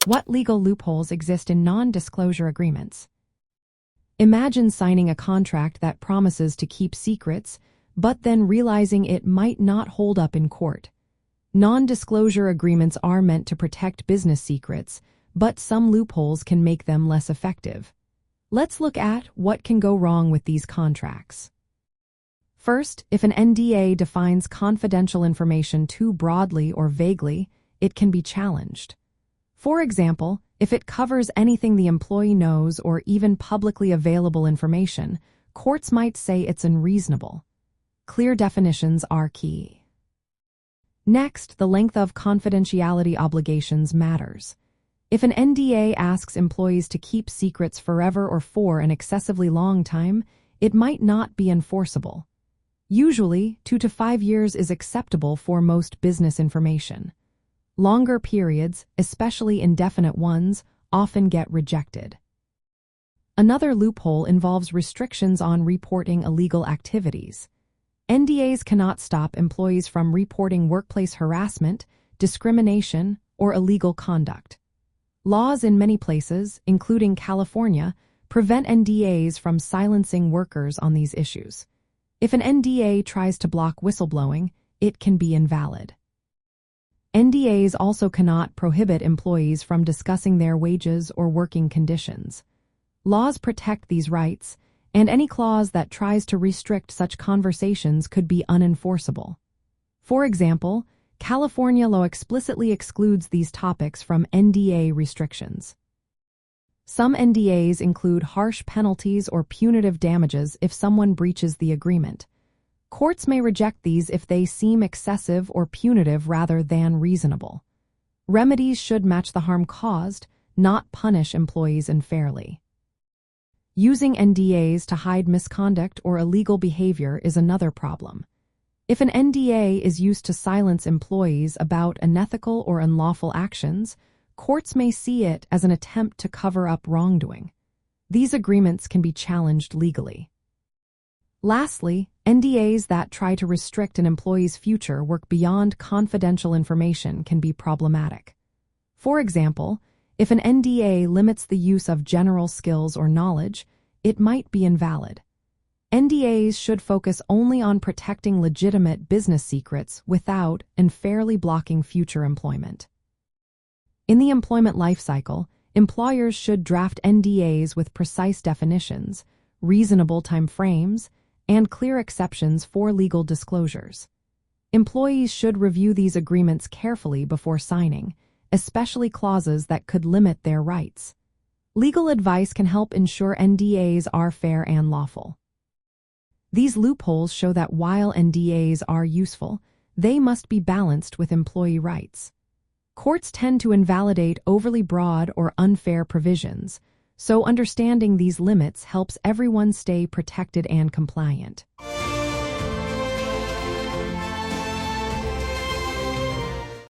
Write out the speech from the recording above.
What legal loopholes exist in non-disclosure agreements? Imagine signing a contract that promises to keep secrets, but then realizing it might not hold up in court. Non-disclosure agreements are meant to protect business secrets, but some loopholes can make them less effective. Let's look at what can go wrong with these contracts. First, if an NDA defines confidential information too broadly or vaguely, it can be challenged. For example, if it covers anything the employee knows or even publicly available information, courts might say it's unreasonable. Clear definitions are key. Next, the length of confidentiality obligations matters. If an NDA asks employees to keep secrets forever or for an excessively long time, it might not be enforceable. Usually, 2 to 5 years is acceptable for most business information. Longer periods, especially indefinite ones, often get rejected. Another loophole involves restrictions on reporting illegal activities. NDAs cannot stop employees from reporting workplace harassment, discrimination, or illegal conduct. Laws in many places, including California, prevent NDAs from silencing workers on these issues. If an NDA tries to block whistleblowing, it can be invalid. NDAs also cannot prohibit employees from discussing their wages or working conditions. Laws protect these rights, and any clause that tries to restrict such conversations could be unenforceable. For example, California law explicitly excludes these topics from NDA restrictions. Some NDAs include harsh penalties or punitive damages if someone breaches the agreement. Courts may reject these if they seem excessive or punitive rather than reasonable. Remedies should match the harm caused, not punish employees unfairly. Using NDAs to hide misconduct or illegal behavior is another problem. If an NDA is used to silence employees about unethical or unlawful actions, courts may see it as an attempt to cover up wrongdoing. These agreements can be challenged legally. Lastly, NDAs that try to restrict an employee's future work beyond confidential information can be problematic. For example, if an NDA limits the use of general skills or knowledge, it might be invalid. NDAs should focus only on protecting legitimate business secrets without unfairly blocking future employment. In the employment life cycle, employers should draft NDAs with precise definitions, reasonable time frames, and clear exceptions for legal disclosures. Employees should review these agreements carefully before signing, especially clauses that could limit their rights. Legal advice can help ensure NDAs are fair and lawful. These loopholes show that while NDAs are useful, they must be balanced with employee rights. Courts tend to invalidate overly broad or unfair provisions, so understanding these limits helps everyone stay protected and compliant.